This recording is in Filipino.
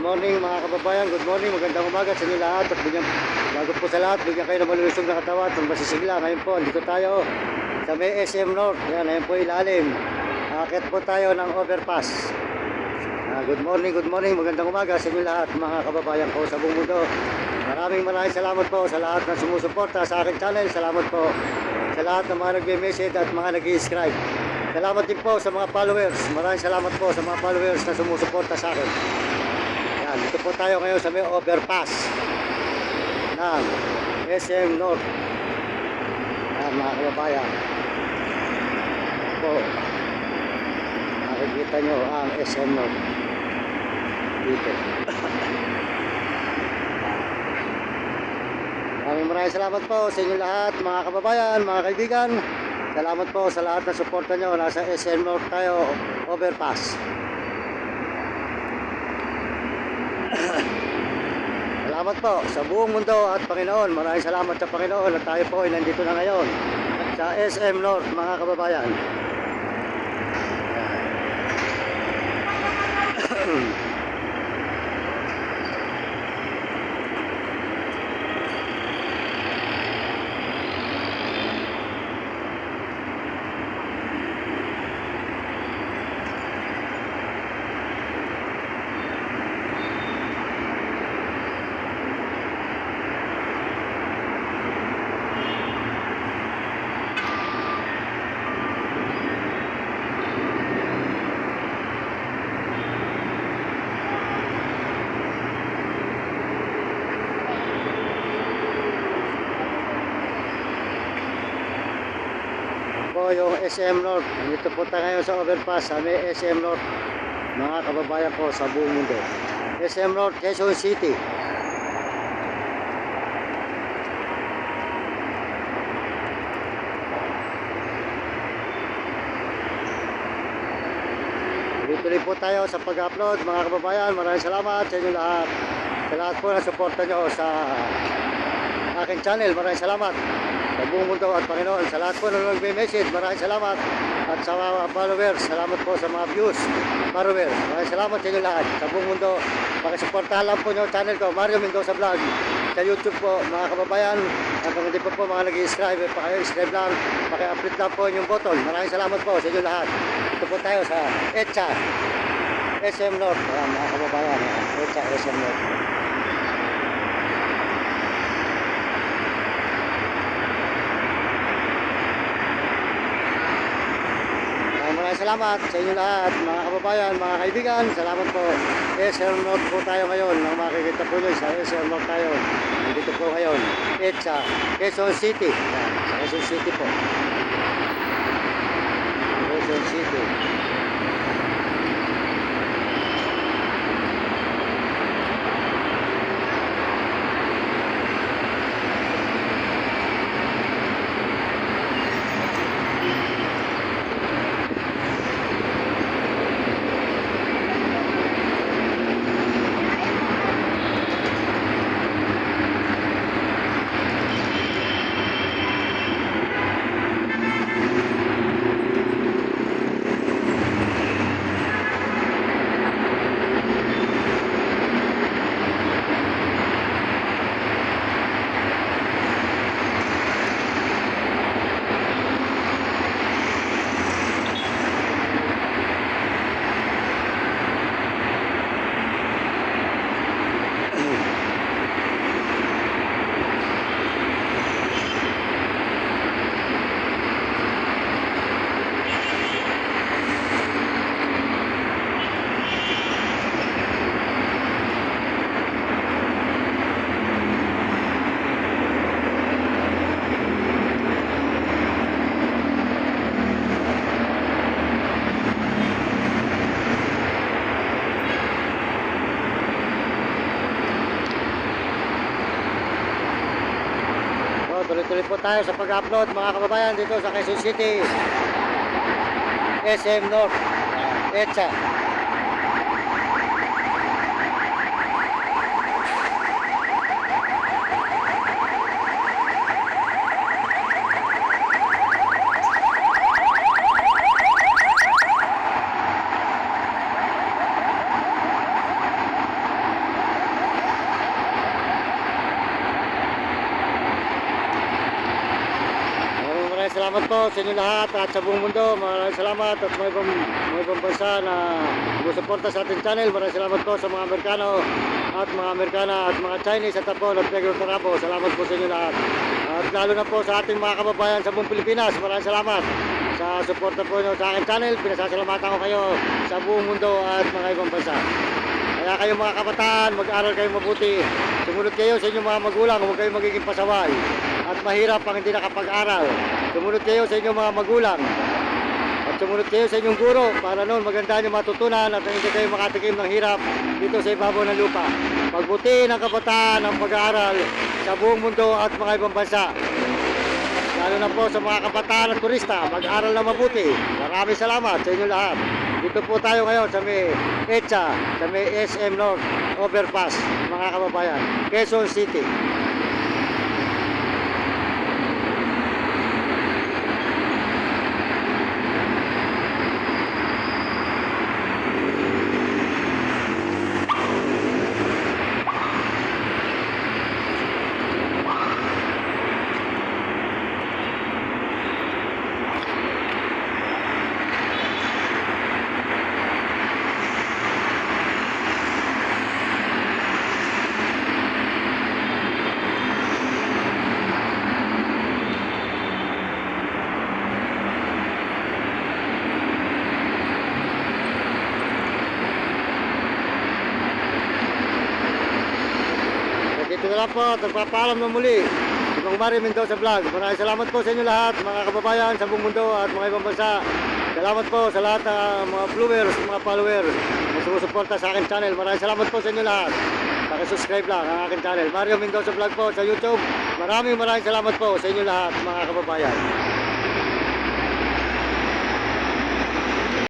morning mga kababayan, good morning, magandang umaga sa inyo lahat. At bago po sa lahat, bigyan kayo ng malulusog na katawan at masisigla. Ngayon po, dito tayo sa may SM North. Yan, ngayon po ilalim. Akit po tayo ng overpass. Good morning, magandang umaga sa inyo lahat mga kababayan ko sa buong mundo. Maraming salamat po sa lahat na sumusuporta sa aking channel. Salamat po sa lahat ng mga nagme-message at mga nag-i-subscribe. Salamat din po sa mga followers. Maraming salamat po sa mga followers na sumusuporta sa akin. Yan, dito po tayo ngayon sa may overpass ng SM North. Yan mga kababayan. Po, nakikita nyo ang SM North dito. Maraming salamat po sa inyo lahat mga kababayan, mga kaibigan. Salamat po sa lahat ng suporta nyo. Nasa SM North tayo, overpass. Salamat po sa buong mundo at Panginoon. Maraming salamat sa Panginoon at tayo po ay nandito na ngayon sa SM North mga kababayan. Po yung SM North. Dito po tayo ngayon sa overpass sa may SM North mga kababayan ko sa buong mundo. SM North, Quezon City. Tuloy po tayo sa pag-upload mga kababayan. Maraming salamat sa inyo lahat. Sa lahat po na suporta nyo sa aking channel. Maraming salamat sa buong mundo at Panginoon. Sa lahat po na nag-message, maraming salamat. At sa mga followers, salamat po sa mga views, followers. Maraming salamat sa inyo lahat. Sa buong mundo, pakisuportahan lang po nyo channel ko, Mario Mendoza Vlog. Sa YouTube po, mga kababayan. At kung hindi po mga nag-i-subscribe, paki-subscribe lang, paki-upload lang po yung button. Maraming salamat po sa inyo lahat. Ito po tayo sa EDSA, SM North. Mga kababayan, EDSA, SM North. Maraming salamat sa inyo lahat mga kababayan, mga kaibigan. Salamat po. SM North po tayo ngayon. Nang makikita po nyo sa SM North tayo. Nandito po ngayon. EDSA, Quezon City. Sa Quezon City po. Quezon City. Tuloy-tuloy po tayo sa pag-upload mga kababayan dito sa Quezon City, SM North, EDSA. salamat po sa inyo lahat at sa buong mundo. Maraming salamat at may ibang bansa na sumusuporta sa ating channel. Maraming salamat po sa mga Amerikano at mga Amerikana at mga Chinese at po at Pedro Tarabo. Salamat po sa inyo lahat. At lalo na po sa ating mga kababayan sa buong Pilipinas. Maraming salamat sa suporta po nyo sa aking channel. Pinasasalamatan ko kayo sa buong mundo at mga ibang bansa. Kaya kayo mga kabataan, mag-aral kayo mabuti. Sumunod kayo sa inyong mga magulang, huwag kayong magiging pasaway. At mahirap ang hindi nakapag-aral. Sumunod kayo sa inyong mga magulang. At sumunod kayo sa inyong guro para noon maganda nyo matutunan at hindi kayo makatikim ng hirap dito sa ibabaw ng lupa. Pagbutiin ang kabataan ang pag-aaral sa buong mundo at mga ibang bansa. Lalo na po sa mga kabataan at turista, mag-aral na mabuti. Maraming salamat sa inyo lahat. Dito po tayo ngayon sa may EDSA, sa may SM North Overpass, mga kababayan, Quezon City. Dito na lang po, nagpapaalam na muli. Ibang Mari Mendoza Vlog. Maraming salamat po sa inyo lahat, mga kababayan sa buong mundo at mga ibang bansa. Salamat po sa lahat ng mga viewers, mga followers na sumusuporta sa akin channel. Maraming salamat po sa inyo lahat. Paki-subscribe lang ang akin channel. Mario Mendoza Vlog po sa YouTube. Maraming salamat po sa inyo lahat, mga kababayan.